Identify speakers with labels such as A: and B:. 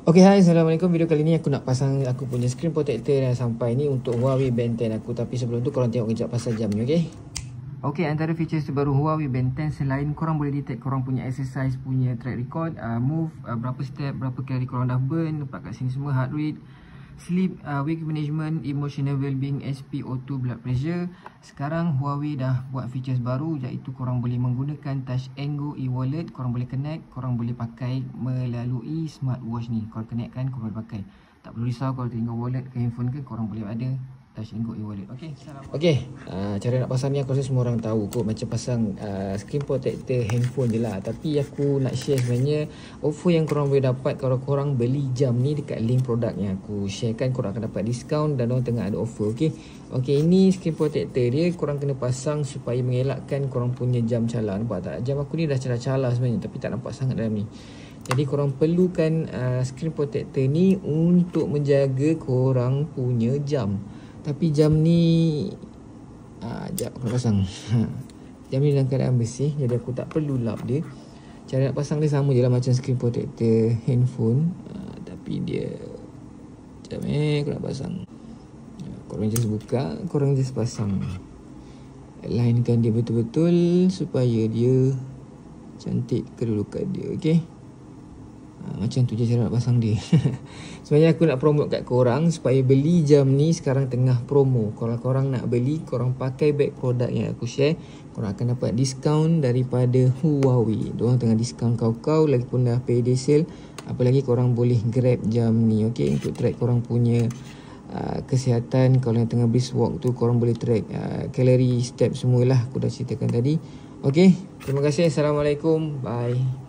A: Okay, hai, Assalamualaikum. Video kali ni aku nak pasang aku punya screen protector dah sampai ni untuk Huawei Band 10 aku. Tapi sebelum tu korang tengok kejap pasal jam ni, okay? Okay, antara features terbaru Huawei Band 10 selain korang boleh detect korang punya exercise punya track record, move, berapa step, berapa kali korang dah burn, nampak kat sini semua, heart rate, sleep, wake management, emotional well-being, SpO2, blood pressure. Sekarang Huawei dah buat features baru, iaitu korang boleh menggunakan Touch and Go e-wallet. Korang boleh connect, korang boleh pakai melalui smartwatch ni. Korang connect kan, korang boleh pakai. Tak perlu risau kalau tinggal wallet ke handphone ke, korang boleh ada Touch and Go e-wallet. Okay, cara nak pasang ni aku rasa semua orang tahu kot, macam pasang screen protector handphone je lah. Tapi aku nak share sebenarnya offer yang korang boleh dapat kalau korang beli jam ni dekat link produk yang aku share kan. Korang akan dapat diskaun dan orang tengah ada offer. Okay, ini screen protector dia korang kena pasang supaya mengelakkan korang punya jam cala. Nampak tak? Jam aku ni dah cala-cala sebenarnya, tapi tak nampak sangat dalam ni. Jadi korang perlukan screen protector ni untuk menjaga korang punya jam. Tapi jam ni sekejap aku nak pasang. Jam ni dalam keadaan bersih, jadi aku tak perlu lap dia. Cara nak pasang dia sama je lah macam screen protector handphone, tapi dia sekejap aku nak pasang. Korang just buka, korang just pasang. Linekan dia betul-betul supaya dia cantik kedudukan dia. Okay, macam tu je cara nak pasang dia. Sebenarnya aku nak promote kat korang supaya beli jam ni, sekarang tengah promo. Kalau korang nak beli, korang pakai back produk yang aku share, korang akan dapat diskaun daripada Huawei. Diorang tengah diskaun kau-kau, lagipun dah payday sale. Apalagi korang boleh grab jam ni, okay, untuk track korang punya kesihatan. Kalau yang tengah brisk walk tu, korang boleh track kalori, step semualah aku dah ceritakan tadi. Okay, terima kasih. Assalamualaikum. Bye.